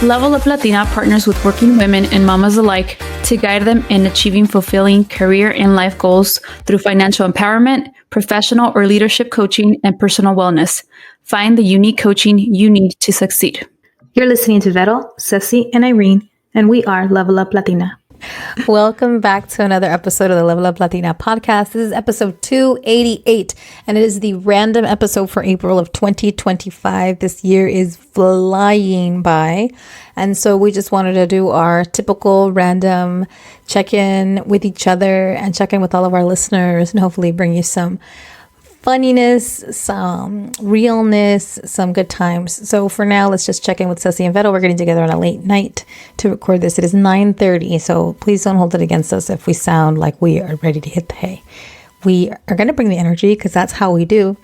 Level Up Latina partners with working women and mamas alike to guide them in achieving fulfilling career and life goals through financial empowerment, professional or leadership coaching, and personal wellness. Find the unique coaching you need to succeed. You're listening to Vettel, Ceci, and Irene, and we are Level Up Latina. Welcome back to another episode of the Level Up Latina podcast. This is episode 288, and it is the random episode for April of 2025. This year is flying by, and so we just wanted to do our typical random check-in with each other and check in with all of our listeners and hopefully bring you some funniness, some realness, some good times. So for now, let's just check in with Ceci and Vettel. We're getting together on a late night to record this. It is 9:30, so please don't hold it against us if we sound like we are ready to hit the hay. We are going to bring the energy because that's how we do,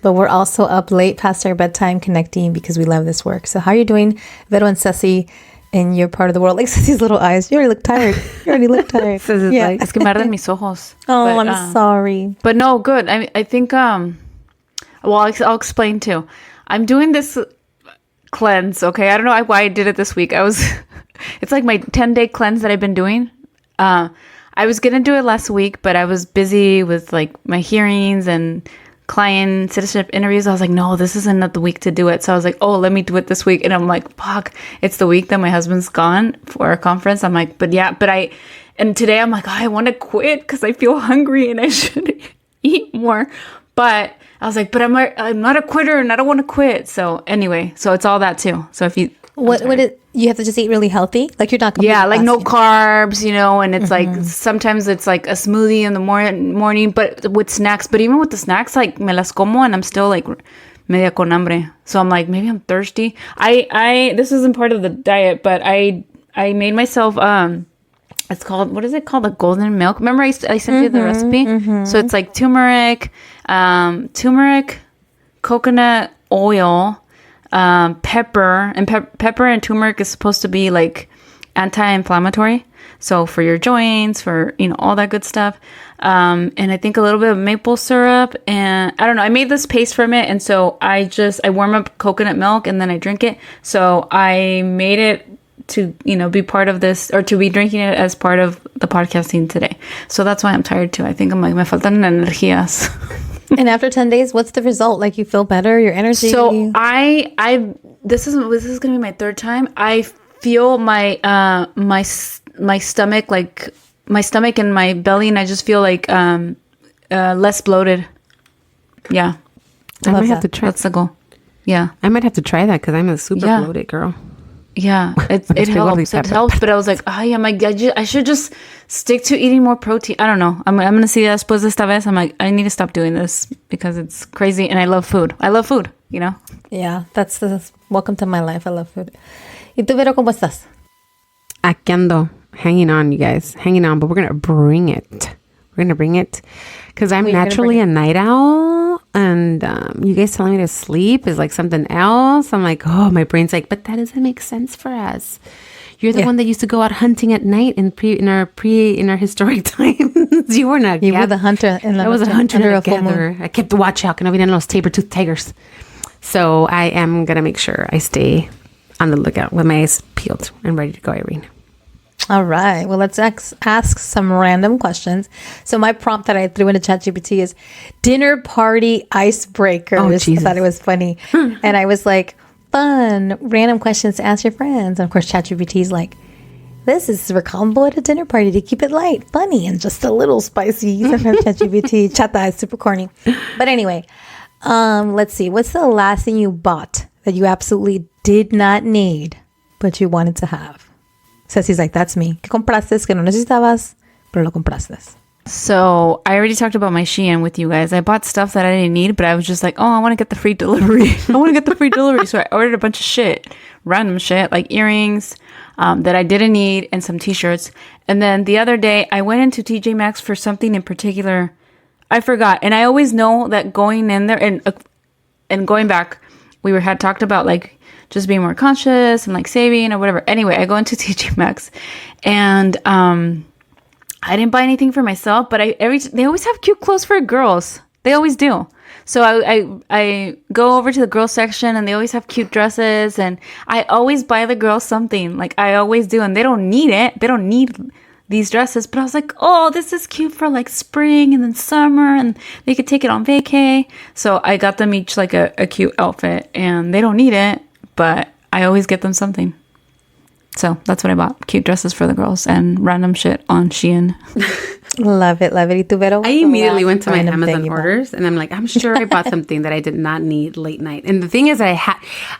but we're also up late past our bedtime connecting because we love this work. So how are you doing, Vettel and Ceci, in your part of the world? Like Ceci's little eyes. You already look tired. Yeah. Es que me arden mis ojos. Oh, but, I'm sorry. But no, good. I think, well, I'll explain too. I'm doing this cleanse, okay? I don't know why I did it this week. It's like my 10-day cleanse that I've been doing. I was going to do it last week, but I was busy with like my hearings and client citizenship interviews. I was like, no, this isn't the week to do it. So I was like, oh, let me do it this week. And I'm like, fuck, it's the week that my husband's gone for a conference. I'm like, and today I'm like, oh, I want to quit because I feel hungry and I should eat more. But I was like, but I'm not a quitter and I don't want to quit. So anyway, so it's all that too. So if you, you have to just eat really healthy? Like you're not like no carbs, and it's like sometimes it's like a smoothie in the morning, but with snacks. But even with the snacks, like me las como and I'm still like media con hambre. So I'm like, maybe I'm thirsty. This isn't part of the diet, but I made myself it's called, what is it called? The golden milk. Remember I sent you the recipe? So it's like turmeric, coconut oil, pepper, and pepper and turmeric is supposed to be like anti-inflammatory, so for your joints, for all that good stuff, and I think a little bit of maple syrup, and I don't know, I made this paste from it, and so I warm up coconut milk and then I drink it. So I made it to be part of this, or to be drinking it as part of the podcasting today. So that's why I'm tired too. I think I'm like, me faltan energías. And after 10 days, what's the result? Like you feel better, your energy? So this is going to be my third time. I feel my stomach, like my stomach and my belly, and I just feel like less bloated. Yeah. I might have to try. That's the goal. Yeah. I might have to try that because I'm a super bloated girl. Yeah, it helps. It helps, but I was like, I should just stick to eating more protein. I don't know. I'm gonna see después de esta vez. I'm like, I need to stop doing this because it's crazy, and I love food. Yeah, that's welcome to my life. I love food. ¿Y tú, Vero, cómo estás? Aquí ando, hanging on, you guys, hanging on. But we're gonna bring it. Because I'm naturally a night owl, and you guys telling me to sleep is like something else. I'm like, oh, my brain's like, but that doesn't make sense for us. You're the one that used to go out hunting at night in our historic times. You were not. You were the hunter. I was a hunter together. I kept the watch out, and I didn't know saber-toothed tigers. So I am gonna make sure I stay on the lookout with my eyes peeled and ready to go, Irene. All right. Well, let's ask some random questions. So my prompt that I threw into ChatGPT is dinner party icebreakers. Oh, Jesus. I thought it was funny. And I was like, fun, random questions to ask your friends. And of course, ChatGPT is like, this is for combo at a dinner party to keep it light, funny, and just a little spicy. Sometimes ChatGPT, CHATA is super corny. But anyway, let's see. What's the last thing you bought that you absolutely did not need, but you wanted to have? Ceci's like, that's me. ¿Qué compraste que no necesitabas, pero lo compraste? So I already talked about my Shein with you guys. I bought stuff that I didn't need, but I was just like, oh, I want to get the free delivery. So I ordered a bunch of shit, random shit, like earrings that I didn't need and some t-shirts. And then the other day I went into TJ Maxx for something in particular. I forgot. And I always know that going in there and going back, we had talked about like just being more conscious and like saving or whatever. Anyway, I go into TJ Maxx and I didn't buy anything for myself, but they always have cute clothes for girls. They always do. So I go over to the girls section and they always have cute dresses, and I always buy the girls something. Like I always do, and they don't need it. They don't need these dresses, but I was like, oh, this is cute for like spring and then summer, and they could take it on vacay. So I got them each like a cute outfit, and they don't need it, but I always get them something. So that's what I bought. Cute dresses for the girls and random shit on Shein. Love it, love it. ¿Y tú, Vero? I immediately went to my Random thing Amazon you bought. orders and I'm like, I'm sure I bought something that I did not need late night. And the thing is,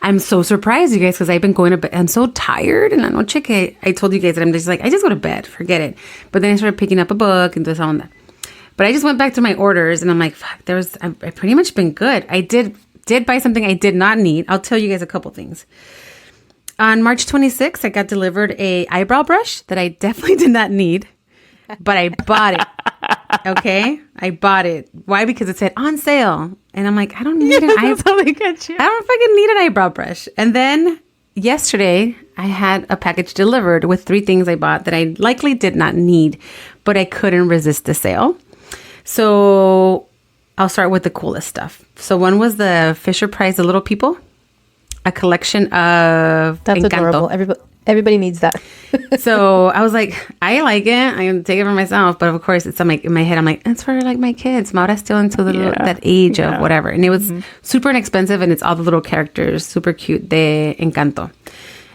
I'm so surprised, you guys, because I've been going to bed. I'm so tired. And I told you guys that I'm just like, I just go to bed, forget it. But then I started picking up a book and this on that. But I just went back to my orders and I'm like, fuck, I've pretty much been good. I did buy something I did not need. I'll tell you guys a couple things. On March 26th, I got delivered a eyebrow brush that I definitely did not need, but I bought it. Okay? I bought it. Why? Because it said on sale. And I'm like, I don't need an eyebrow. I don't fucking need an eyebrow brush. And then yesterday, I had a package delivered with 3 things I bought that I likely did not need, but I couldn't resist the sale. So I'll start with the coolest stuff. So one was the Fisher-Price The Little People. A collection of That's Encanto. adorable. Everybody needs that. So I was like, I like it. I'm going to take it for myself. But of course, it's in my head. I'm like, it's for like my kids. Maura's still into that age of whatever. And it was super inexpensive. And it's all the little characters. Super cute. De Encanto.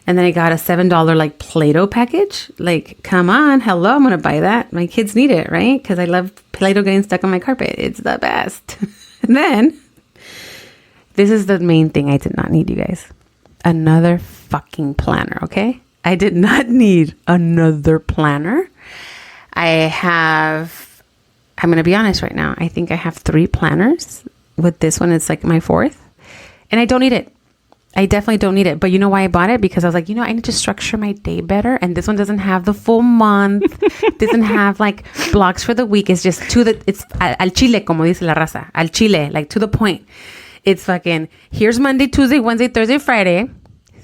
And then I got a $7 like Play-Doh package. Like, come on. Hello. I'm going to buy that. My kids need it, right? Because I love Play-Doh getting stuck on my carpet. It's the best. And then... this is the main thing I did not need, you guys. Another fucking planner, okay? I did not need another planner. I'm going to be honest right now. I think I have 3 planners. With this one, it's like my 4th. And I don't need it. I definitely don't need it. But you know why I bought it? Because I was like, I need to structure my day better. And this one doesn't have the full month. Doesn't have like blocks for the week. It's just it's al chile, como dice la raza. Al chile, like to the point. It's fucking, here's Monday, Tuesday, Wednesday, Thursday, Friday,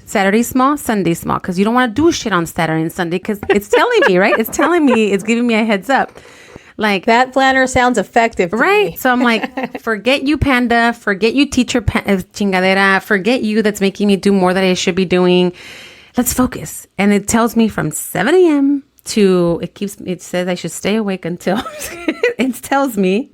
Saturday small, Sunday small. Because you don't want to do shit on Saturday and Sunday because it's telling me, right? It's telling me, it's giving me a heads up. Like that planner sounds effective to right? me. So I'm like, forget you, Panda. Forget you, teacher chingadera. Forget you that's making me do more than I should be doing. Let's focus. And it tells me from 7 a.m. to, it says I should stay awake until, it tells me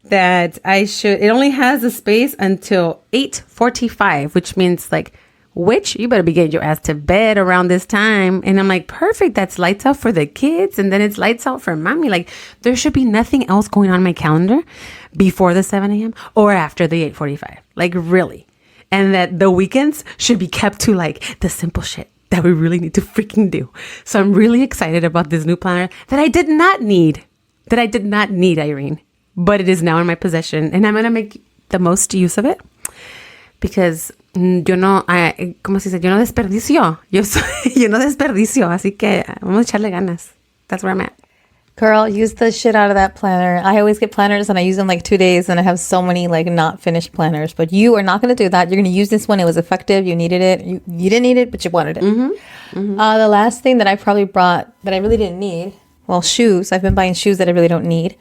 that it only has a space until 8:45, which means like, you better be getting your ass to bed around this time. And I'm like, perfect. That's lights out for the kids. And then it's lights out for mommy. Like there should be nothing else going on my calendar before the 7 a.m. or after the 8:45. Like really. And that the weekends should be kept to like the simple shit that we really need to freaking do. So I'm really excited about this new planner that I did not need, Irene. But it is now in my possession, and I'm going to make the most use of it because yo no desperdicio. Yo no desperdicio, así que vamos a echarle ganas. That's where I'm at. Girl, use the shit out of that planner. I always get planners and I use them like 2 days and I have so many like not finished planners. But you are not going to do that. You're going to use this one. It was effective. You needed it. You didn't need it, but you wanted it. The last thing that I probably brought that I really didn't need, well, shoes. I've been buying shoes that I really don't need.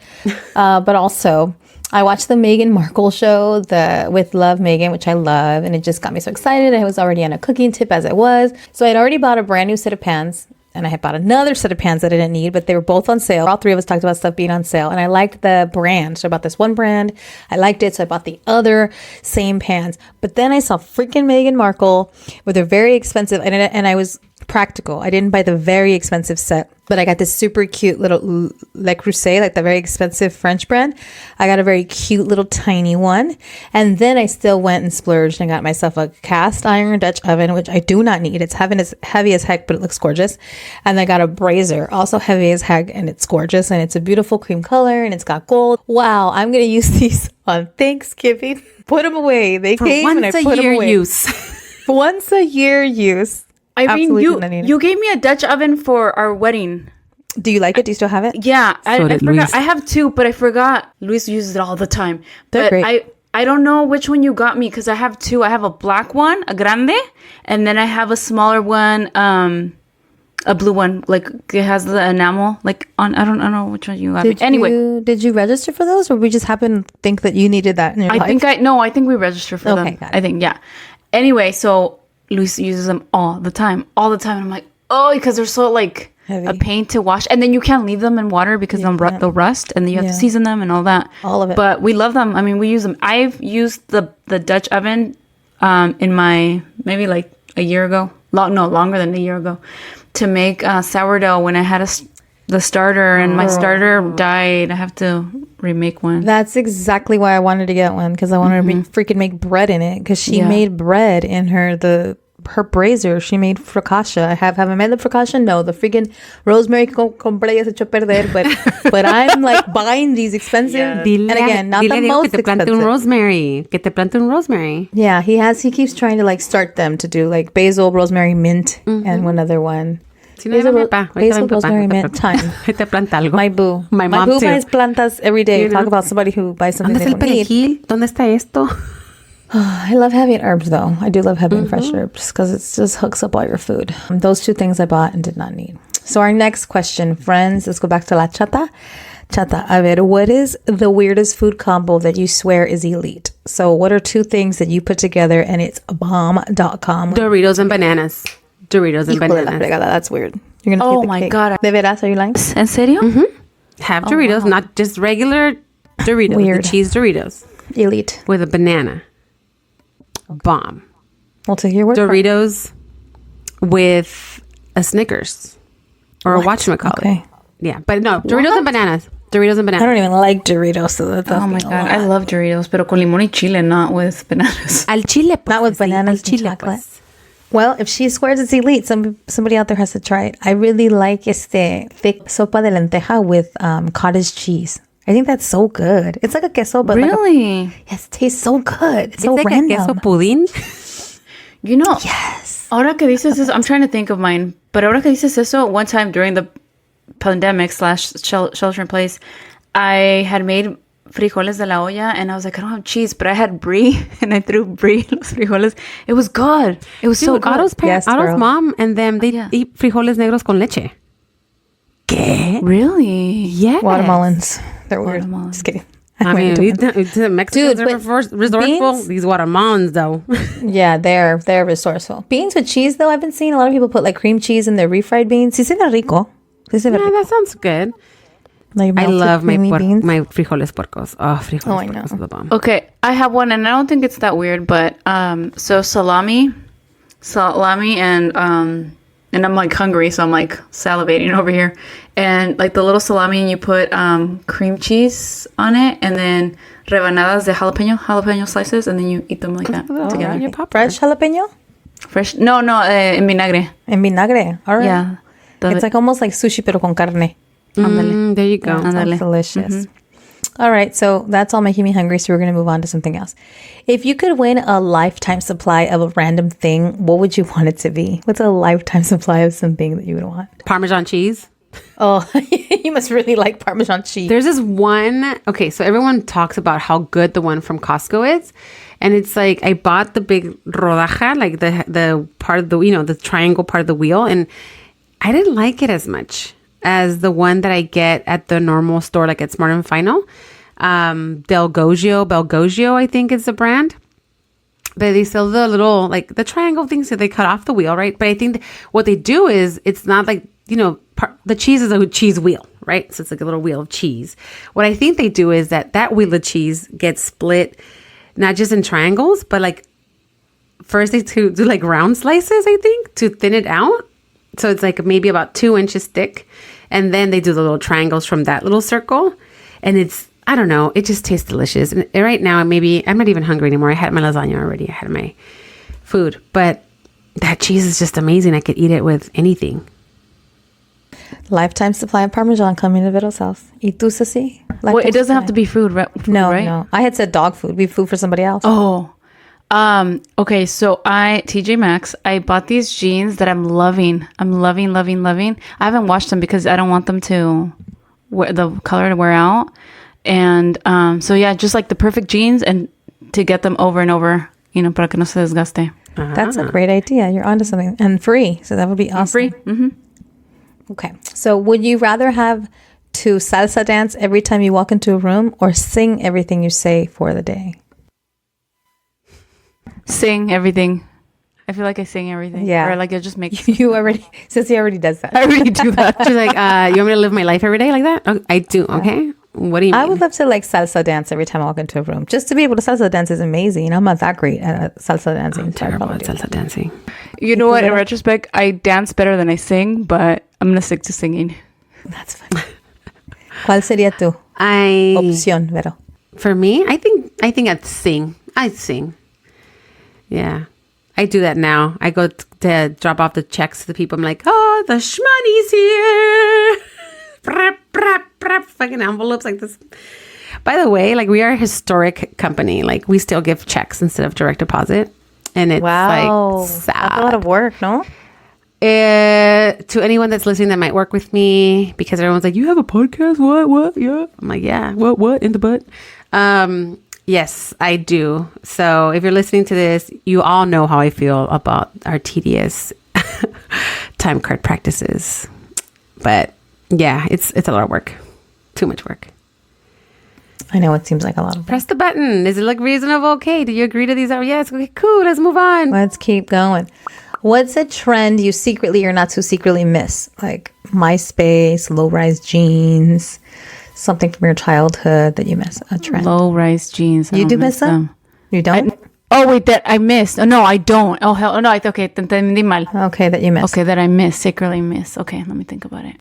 But also, I watched the Meghan Markle show, with Love Meghan, which I love. And it just got me so excited. I was already on a cooking tip as I was. So I'd already bought a brand new set of pans. And I had bought another set of pans that I didn't need, but they were both on sale. All 3 of us talked about stuff being on sale. And I liked the brand. So I bought this one brand. I liked it. So I bought the other same pans. But then I saw freaking Meghan Markle with a very expensive, and I was practical. I didn't buy the very expensive set, but I got this super cute little Le Creuset, like the very expensive French brand. I got a very cute little tiny one. And then I still went and splurged and got myself a cast iron Dutch oven, which I do not need. It's heavy as heck, but it looks gorgeous. And I got a brazier, also heavy as heck, and it's gorgeous. And it's a beautiful cream color and it's got gold. Wow, I'm going to use these on Thanksgiving. Put them away. They came and I put them away. For once a year use. Irene, you gave me a Dutch oven for our wedding. Do you like it? Do you still have it? Yeah, I forgot. Luis. I have 2, but I forgot. Luis uses it all the time. They're great. I don't know which one you got me because I have 2. I have a black one, a grande, and then I have a smaller one. a blue one, like it has the enamel, like on. I don't know which one you got. Anyway, did you register for those, or we just happen to think that you needed that in your life? I think we registered for them. Got it. I think, yeah. Anyway, so Luis uses them all the time. And I'm like, oh, because they're so like heavy, a pain to wash, and then you can't leave them in water because they'll rust, and then you have to season them and all that. All of it. But we love them. I mean, we use them. I've used the Dutch oven in my maybe like a year ago. Longer than a year ago, to make sourdough when I had the starter, and my starter died. I have to remake one. That's exactly why I wanted to get one, because I wanted to freaking make bread in it, because she made bread in her brazier. She made focaccia. Haven't made the focaccia? No, the freaking rosemary compré ya se echó a perder, but I'm like buying these expensive, and again, not the most expensive. Que te plante un rosemary. Yeah, he keeps trying to like start them to do like basil, rosemary, mint, and one other one. Basil, rosemary, mint, thyme. Te planta algo. My boo. My mom boo too. buys plantas every day. Talk about somebody who buys something they don't need. ¿Dónde está esto? I love having herbs, though. I do love having fresh herbs because it just hooks up all your food. Those two things I bought and did not need. So our next question, friends, let's go back to la chata. Chata, a ver, what is the weirdest food combo that you swear is elite? So what are two things that you put together and it's bomb.com? Doritos and bananas. Doritos and bananas. That's weird. You're gonna Oh eat the my cake. God. De veras, are you lying? En serio? Have Doritos, not just regular Doritos. Weird. The cheese Doritos Elite. with a banana. Bomb. We'll take your word for it. Doritos with a Snickers or a whatchamacallit. Okay. Yeah, but no, Doritos and bananas. Doritos and I bananas. don't even like Doritos, so that's Oh my God, I love Doritos, pero con limón y chile, not with bananas. Al chile, pues. Not with Sí, bananas al and chile, chocolate. pues. Well, if she swears it's elite, somebody out there has to try it. I really like thick sopa de lenteja with cottage cheese. I think that's so good. It's like a queso, but Really? yes, it tastes so good. It's It's so like random. a queso pudín. You know, Yes. ahora que dices eso, I'm trying to think of mine, but ahora que dices eso, one time during the pandemic / shelter in place, I had made frijoles de la olla, and I was like, I don't have cheese, but I had brie, and I threw brie in los frijoles. It was good. It was so Dude, good. Yes, Otto's girl. mom and them, they Yeah. eat frijoles negros con leche. ¿Qué? Really? Yes. Watermelons. They're weird. Watermelons. Just kidding. I mean, the Mexicans Dude, are but resourceful. beans? These watermelons, though. Yeah, they're resourceful. Beans with cheese, though, I've been seeing a lot of people put like cream cheese in their refried beans. Sí se ve rico. Sí se ve Yeah, rico. that sounds good. Like I melted love creamy beans. my frijoles puercos. Oh, frijoles Oh, I puercos know. are the bomb. Okay, I have one, and I don't think it's that weird, but so salami, and I'm like hungry, so I'm like salivating over here, and like the little salami, and you put cream cheese on it, and then rebanadas de jalapeno slices, and then you eat them like that together. Your popcorn. Fresh jalapeno Fresh? No, en vinagre. and vinagre. All right. Yeah, It's like almost like sushi, pero con carne. There you go. Sounds Ándale. delicious. All right, so that's all making me hungry, so we're going to move on to something else. If you could win a lifetime supply of a random thing, what would you want it to be? What's a lifetime supply of something that you would want? Parmesan cheese. Oh, you must really like Parmesan cheese. There's this one. Okay, so everyone talks about how good the one from Costco is. And it's like, I bought the big rodaja, like the part of the, the triangle part of the wheel. And I didn't like it as much as the one that I get at the normal store, like at Smart and Final. Belgogio, I think is the brand. But they sell the little, like the triangle things that they cut off the wheel, right? But I think what they do is, it's not like, the cheese is a cheese wheel, right? So it's like a little wheel of cheese. What I think they do is that wheel of cheese gets split, not just in triangles, but like first they do like round slices, I think, to thin it out. So it's like maybe about 2 inches thick. And then they do the little triangles from that little circle. And it's, I don't know, it just tastes delicious. And right now, I'm not even hungry anymore. I had my lasagna already. I had my food. But that cheese is just amazing. I could eat it with anything. Lifetime supply of Parmesan coming to Vito's house. ¿Y tú, Ceci? Well, it doesn't have to be food, right? No, right? no. I had said dog food. Be food for somebody else. Oh, okay. So TJ Maxx, I bought these jeans that I'm loving. I'm loving. I haven't washed them because I don't want them to the color to wear out. And, so yeah, just like the perfect jeans, and to get them over and over, para que no se desgaste. That's a great idea. You're onto something. And free. So that would be awesome. Free. Mm-hmm. Okay. So would you rather have to salsa dance every time you walk into a room or sing everything you say for the day? Sing everything. I feel like I sing everything. Yeah. Or like it just makes... You already, Sissy already does that. I already do that. She's like, you want me to live my life every day like that? Oh, I do. Okay. What do you mean? I would love to like salsa dance every time I walk into a room. Just to be able to salsa dance is amazing. I'm not that great at salsa dancing. I'm so I terrible probably at do. salsa dancing. You know what? In retrospect, I dance better than I sing, but I'm going to stick to singing. That's fine. ¿Cuál sería tu opción, Vero? For me, I think I'd sing. I'd sing. Yeah. I do that now. I go to drop off the checks to the people. I'm like, oh, the shmoney's here. Brap, brap, brap. Fucking envelopes like this. By the way, like we are a historic company. Like we still give checks instead of direct deposit. And it's like sad. That's a lot of work, no? To anyone that's listening that might work with me, because everyone's like, you have a podcast? What? Yeah. I'm like, yeah. What? In the butt? Yes, I do. So if you're listening to this, you all know how I feel about our tedious time card practices. But yeah, it's a lot of work. Too much work. I know it seems like a lot of work. Press the button. Does it look reasonable? Okay. Do you agree to these? Yes. Okay, cool. Let's move on. Let's keep going. What's a trend you secretly or not so secretly miss? Like MySpace, low-rise jeans, something from your childhood that you miss, a trend. Low-rise jeans. You do miss them? You don't? Wait, that I missed. Oh, no, I don't. Oh, hell. No, okay. Te entendí mal. Okay, that you miss. Okay, that I miss. Secretly miss. Okay, let me think about it.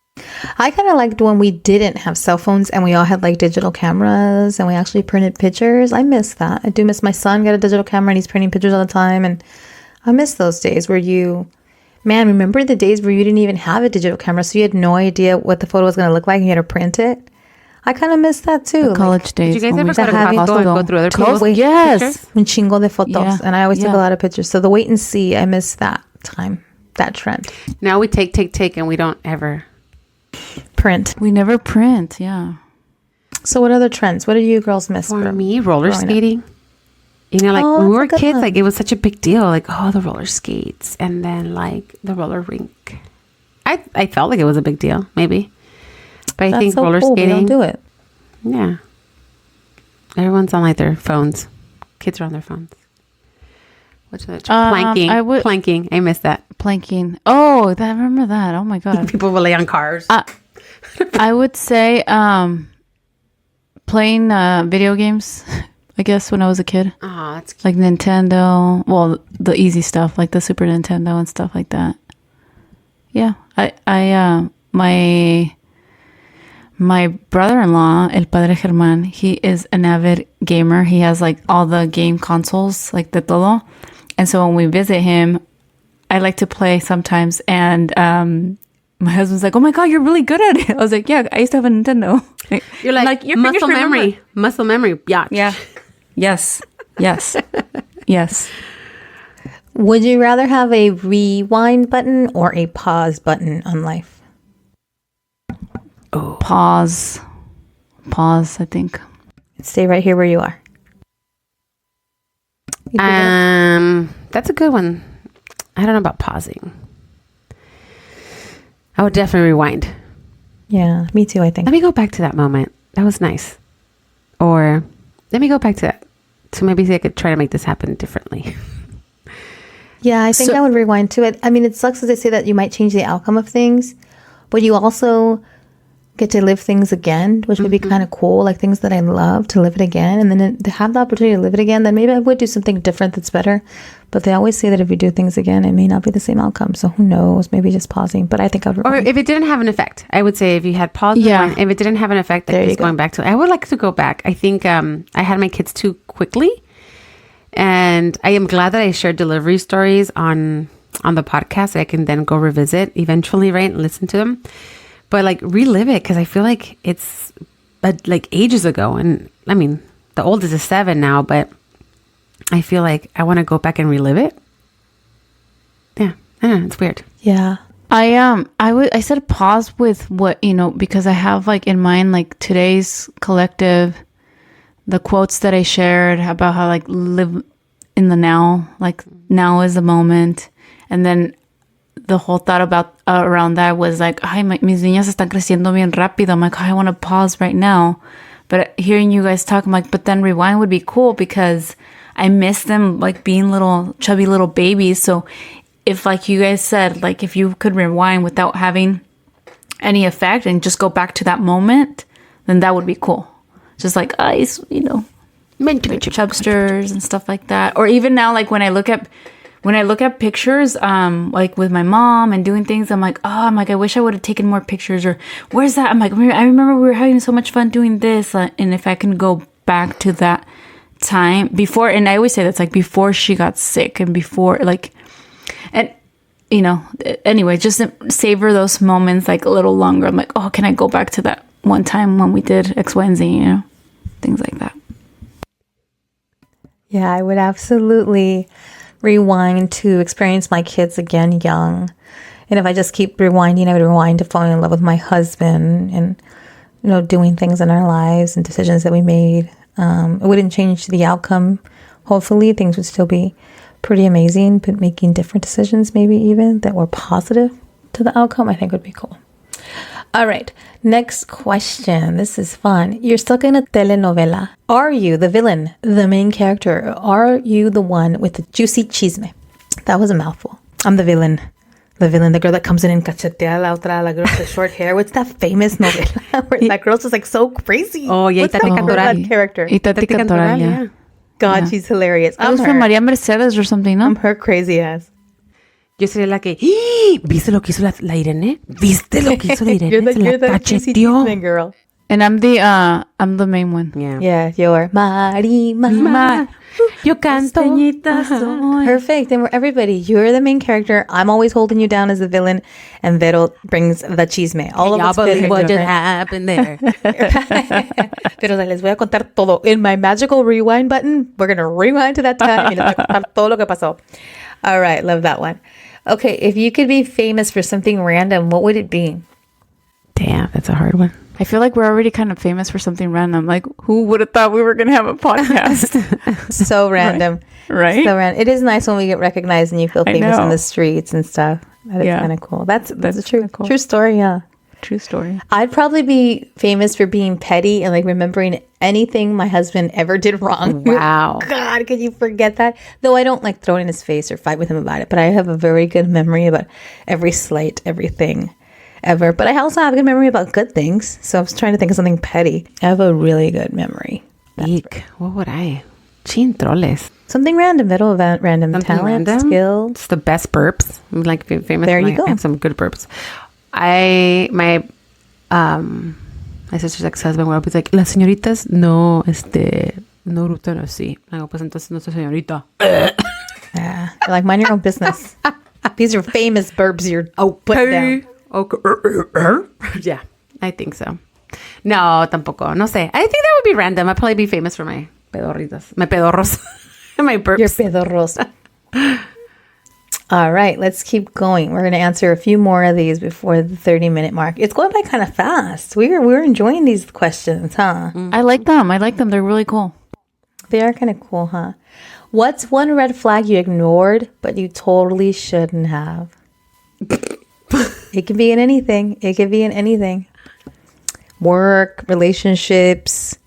I kind of liked when we didn't have cell phones and we all had like digital cameras and we actually printed pictures. I miss that. I do miss my son got a digital camera and he's printing pictures all the time. And I miss those days where remember the days where you didn't even have a digital camera, so you had no idea what the photo was going to look like and you had to print it? I kind of miss that too. The college days. Did you guys when ever we go to had Costco and go through other people's Yes. pictures? Un chingo de fotos. Yeah. And I always took Yeah. a lot of pictures. So the wait and see, I miss that time, that trend. Now we take, and we don't ever. Print. We never print, yeah. So what other trends? What do you girls miss? For from me, roller growing up? skating. You know, like Oh, when we that's were a good kids, one. like it was such a big deal. Like, oh, the roller skates, and then like the roller rink. I felt like it was a big deal, maybe. But I That's think so roller cool. We skating. don't do it. Yeah. Everyone's on like their phones. Kids are on their phones. What's that? Planking. Planking. I miss that. Planking. Oh, I remember that. Oh my god. People will lay on cars. I would say playing video games. I guess when I was a kid, Oh, that's cute. like Nintendo. Well, the easy stuff, like the Super Nintendo and stuff like that. Yeah, my brother-in-law, El Padre Germán, he is an avid gamer. He has like all the game consoles, like de todo. And so when we visit him, I like to play sometimes. And my husband's like, "Oh my god, you're really good at it." I was like, "Yeah, I used to have a Nintendo." You're like your fingers muscle remember. memory. Muscle memory. Yeah. Yeah. Yes. Yes. Yes. Would you rather have a rewind button or a pause button on life? Pause, I think. Stay right here where you are. That's a good one. I don't know about pausing. I would definitely rewind. Yeah, me too, I think. Let me go back to that moment. That was nice. Or let me go back to that. So maybe I could try to make this happen differently. Yeah, I think I would rewind to it. I mean, it sucks as they say that you might change the outcome of things, but you also get to live things again, which would be kind of cool, like things that I love, to live it again. And then to have the opportunity to live it again, then maybe I would do something different that's better. But they always say that if you do things again, it may not be the same outcome. So who knows? Maybe just pausing. But I think I'd Or rewind. if it didn't have an effect, I would say if you had paused, Yeah. rewind, if it didn't have an effect, There like you just go. going back to it. I would like to go back. I think I had my kids too quickly. And I am glad that I shared delivery stories on the podcast that I can then go revisit eventually, right? And listen to them. But like relive it, because I feel like it's like ages ago. And I mean, the oldest is 7 now, but I feel like I want to go back and relive it. Yeah, I don't know, it's weird. Yeah. I said pause with what, because I have like in mind like today's collective, the quotes that I shared about how like live in the now, like now is the moment. And then the whole thought about around that was like, ay, mis niñas están creciendo bien rápido. I'm like, oh, I want to pause right now. But hearing you guys talk, I'm like, but then rewind would be cool because I miss them like being little chubby little babies. So if, like you guys said, like if you could rewind without having any effect and just go back to that moment, then that would be cool. Just like ice, you know, chubsters and stuff like that. Or even now, like when I look at pictures, like with my mom and doing things, I'm like, I wish I would have taken more pictures. Or where's that? I'm like, I remember we were having so much fun doing this. And if I can go back to that time before, and I always say that's like before she got sick and before like, and you know, anyway, just savor those moments like a little longer. I'm like, oh, can I go back to that one time when we did X, Y, and Z, you know, things like that. Yeah, I would absolutely rewind to experience my kids again young. And if I just keep rewinding, I would rewind to falling in love with my husband and, you know, doing things in our lives and decisions that we made. It wouldn't change the outcome. Hopefully things would still be pretty amazing, but making different decisions maybe even that were positive to the outcome, I think would be cool. All right, next question. This is fun. You're stuck in a telenovela. Are you the villain, the main character? Or are you the one with the juicy chisme? That was a mouthful. I'm the villain. The villain, the girl that comes in and cachetea la otra, la girl with the short hair. What's that famous novela where that girl's just like so crazy? Oh, yeah. What's that character? Itati Cantoral, yeah. God, she's hilarious. I was from Maria Mercedes or something, no? I'm her crazy ass. Yo sería la que, ¡Ah! ¿Viste lo que hizo la Irene? ¿Viste lo que hizo la Irene? You're the cacheteó. girl. And I'm the main one. Yeah. Yeah, you're Marima. Yo canto. Perfect. And we're everybody. You're the main character. I'm always holding you down as the villain. And Vero brings the chisme. All of us believe what just different. happened there. Pero les voy a contar todo. In my magical rewind button, we're going to rewind to that time. Y les voy a contar todo lo que pasó. All right. Love that one. Okay. If you could be famous for something random, what would it be? Damn, that's a hard one. I feel like we're already kind of famous for something random. Like, who would have thought we were going to have a podcast? So random. Right? So random. It is nice when we get recognized and you feel famous in the streets and stuff. That is kind of cool. That's a true story, yeah. True story. I'd probably be famous for being petty and like remembering anything my husband ever did wrong. Wow. God, could you forget that? Though I don't like throw it in his face or fight with him about it, but I have a very good memory about every slight, everything ever. But I also have a good memory about good things. So I was trying to think of something petty. I have a really good memory. Eek. What would I? Chintroles. Something random, middle event, random talent, skill. It's the best burps. I'm like famous. There you go. I have some good burps. My sister's ex-husband would always like, las señoritas no rutan así. I go, pues entonces no soy señorita. Yeah. Like, mind your own business. These are famous burps you're putting down. Okay. Yeah, I think so. No, tampoco. No sé. I think that would be random. I'd probably be famous for my pedorritas. My pedorros. My burps. Your pedorros. All right, let's keep going. We're going to answer a few more of these before the 30-minute mark. It's going by kind of fast. We're enjoying these questions, huh? I like them. They're really cool. They are kind of cool, huh? What's one red flag you ignored, but you totally shouldn't have? It can be in anything. Work, relationships,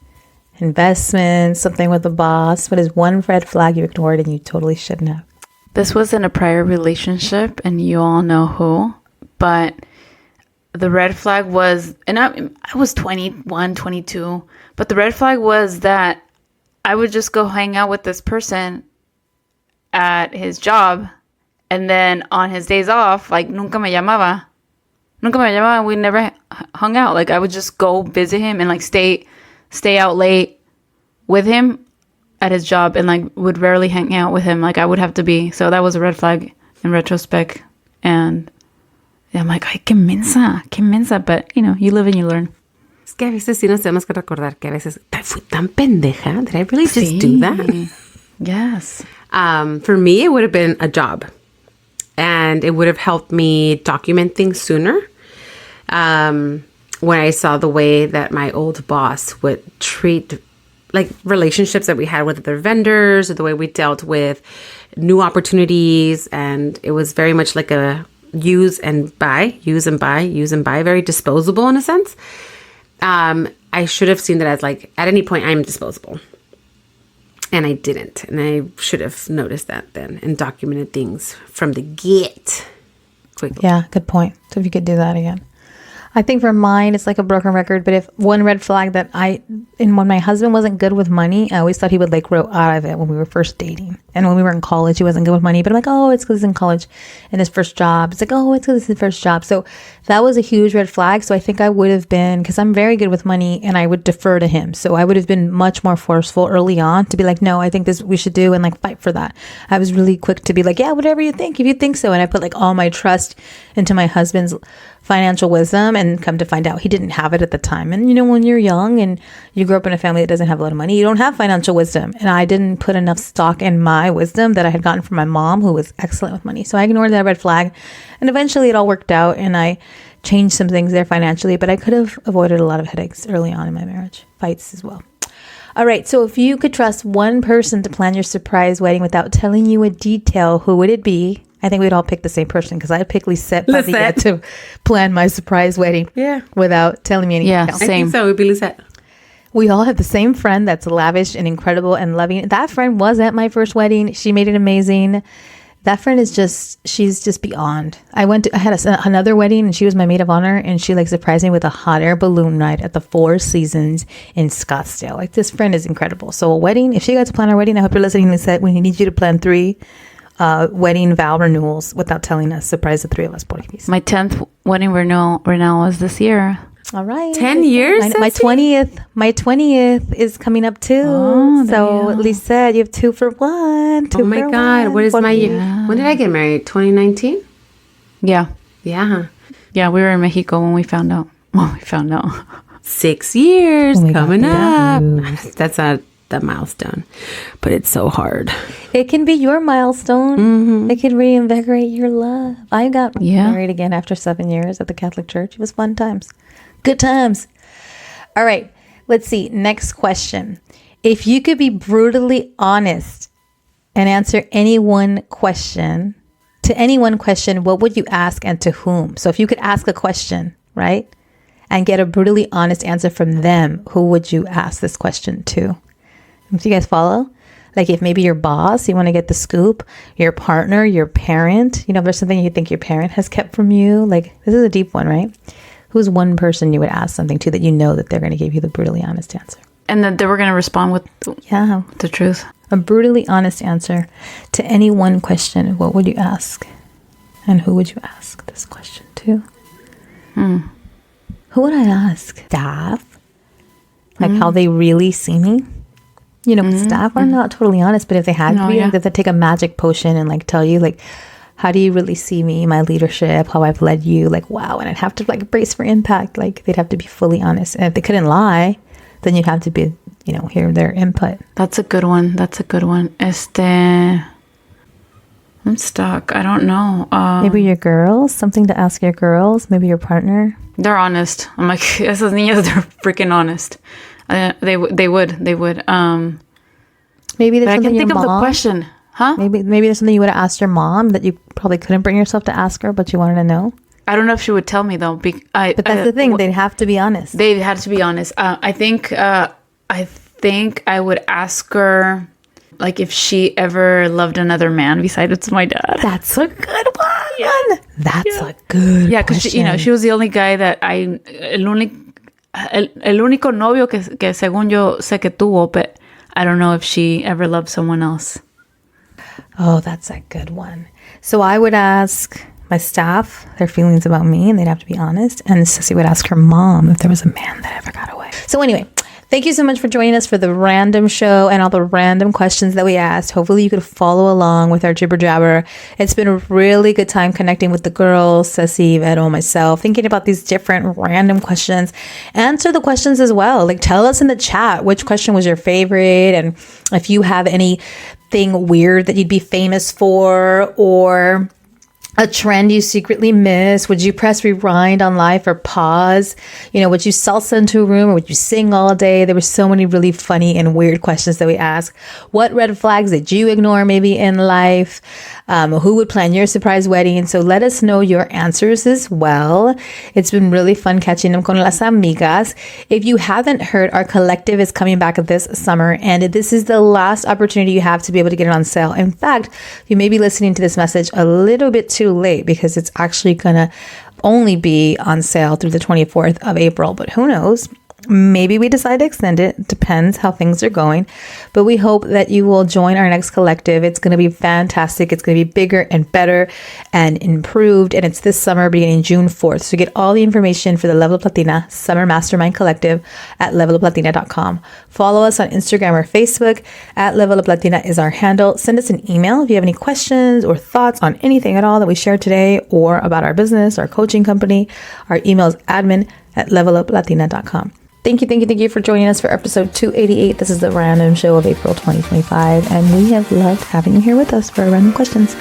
investments, something with the boss. What is one red flag you ignored and you totally shouldn't have? This was in a prior relationship, and you all know who, but the red flag was, and I was 21, 22, but the red flag was that I would just go hang out with this person at his job, and then on his days off, like, nunca me llamaba, we never hung out. Like, I would just go visit him and, like, stay out late with him at his job, and like would rarely hang out with him. Like, I would have to be. So that was a red flag in retrospect. And I'm like, ay, qué mensa. But, you know, you live and you learn. Es que a veces sí nos tenemos que recordar que a veces fui tan pendeja. Did I really just do that? Yes. For me, it would have been a job. And it would have helped me document things sooner. When I saw the way that my old boss would treat like relationships that we had with other vendors, or the way we dealt with new opportunities. And it was very much like a use and buy, very disposable in a sense. I should have seen that as like, at any point, I'm disposable. And I didn't. And I should have noticed that then and documented things from the get quickly. Yeah, good point. So if you could do that again. I think for mine, it's like a broken record. But if one red flag that when my husband wasn't good with money, I always thought he would like grow out of it when we were first dating. And when we were in college, he wasn't good with money. But I'm like, oh, it's because he's in college and his first job. It's like, oh, it's because it's his first job. So that was a huge red flag. So I think I would have been, because I'm very good with money and I would defer to him. So I would have been much more forceful early on to be like, no, I think this we should do and like fight for that. I was really quick to be like, yeah, whatever you think, if you think so. And I put like all my trust into my husband's financial wisdom, and come to find out he didn't have it at the time. And when you're young and you grow up in a family that doesn't have a lot of money, you don't have financial wisdom. And I didn't put enough stock in my wisdom that I had gotten from my mom, who was excellent with money. So I ignored that red flag, and eventually it all worked out and I changed some things there financially, but I could have avoided a lot of headaches early on in my marriage, fights as well. All right, so if you could trust one person to plan your surprise wedding without telling you a detail, who would it be? I think we'd all pick the same person, because I'd pick Lisette to plan my surprise wedding. Yeah, without telling me anything else. Same. I think so. It would be Lisette. We all have the same friend that's lavish and incredible and loving. That friend was at my first wedding. She made it amazing. That friend is she's just beyond. I had another wedding, and she was my maid of honor, and she like surprised me with a hot air balloon ride at the Four Seasons in Scottsdale. Like, this friend is incredible. So a wedding, if she got to plan our wedding, I hope you're listening. Lisette, we need you to plan 3 wedding vow renewals without telling us. Surprise the 3 of us, please. My 10th wedding renewal was this year. All right. 10 years? My 20th is coming up too. So Lisette, you have 2 for 1. Oh my God. What is my year? When did I get married? 2019? Yeah. Yeah. Yeah, we were in Mexico when we found out. 6 years coming up. news. That's the milestone, but it's so hard. It can be your milestone. Mm-hmm. It can reinvigorate your love. I got married again after 7 years at the Catholic Church. It was fun times. Good times. All right. Let's see. Next question. If you could be brutally honest and answer any one question, what would you ask and to whom? So if you could ask a question, right, and get a brutally honest answer from them, who would you ask this question to? Do you guys follow? Like, if maybe your boss, you want to get the scoop, your partner, your parent, if there's something you think your parent has kept from you, like, this is a deep one, right? Who's one person you would ask something to that you know that they're going to give you the brutally honest answer? And that they were going to respond with the truth. A brutally honest answer to any one question. What would you ask? And who would you ask this question to? Who would I ask? Staff? Like how they really see me? Staff are not totally honest, but if they had to be, like, they'd take a magic potion and like tell you, like, how do you really see me, my leadership, how I've led you? Like, wow. And I'd have to like brace for impact. Like, they'd have to be fully honest. And if they couldn't lie, then you'd have to be, hear their input. That's a good one. I'm stuck. I don't know. Maybe your girls, something to ask your girls, maybe your partner. They're honest. I'm like, esas niñas, they're freaking honest. They would. Maybe there's I something can think your of the mom, question. Huh? Maybe there's something you would have asked your mom that you probably couldn't bring yourself to ask her, but you wanted to know. I don't know if she would tell me though. But that's the thing; they'd have to be honest. They had to be honest. I think I would ask her, like, if she ever loved another man besides my dad. That's a good one. That's a good. Yeah, because she was the only guy that el único novio que según yo sé que tuvo, but I don't know if she ever loved someone else. Oh, that's a good one. So I would ask my staff their feelings about me, and they'd have to be honest. And Sissy would ask her mom if there was a man that ever got away. So anyway, thank you so much for joining us for the random show and all the random questions that we asked. Hopefully you could follow along with our jibber jabber. It's been a really good time connecting with the girls, Ceci, Vero, myself, thinking about these different random questions. Answer the questions as well. Like, tell us in the chat which question was your favorite, and if you have anything weird that you'd be famous for, or a trend you secretly miss. Would you press rewind on life or pause? Would you salsa into a room, or would you sing all day? There were so many really funny and weird questions that we asked. What red flags did you ignore maybe in life? Who would plan your surprise wedding? So let us know your answers as well. It's been really fun catching them con las amigas. If you haven't heard, our collective is coming back this summer, and this is the last opportunity you have to be able to get it on sale. In fact, you may be listening to this message a little bit too late because it's actually going to only be on sale through the 24th of April, but who knows? Maybe we decide to extend it. Depends how things are going. But we hope that you will join our next collective. It's going to be fantastic. It's going to be bigger and better and improved. And it's this summer beginning June 4th. So get all the information for the Level Up Latina Summer Mastermind Collective at leveluplatina.com. Follow us on Instagram or Facebook at Level Up Latina is our handle. Send us an email if you have any questions or thoughts on anything at all that we shared today or about our business, our coaching company. Our email is admin@leveluplatina.com. Thank you for joining us for episode 288. This is the random show of April 2025, and we have loved having you here with us for our random questions.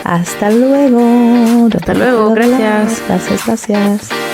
Hasta luego. Hasta luego. Gracias. Gracias.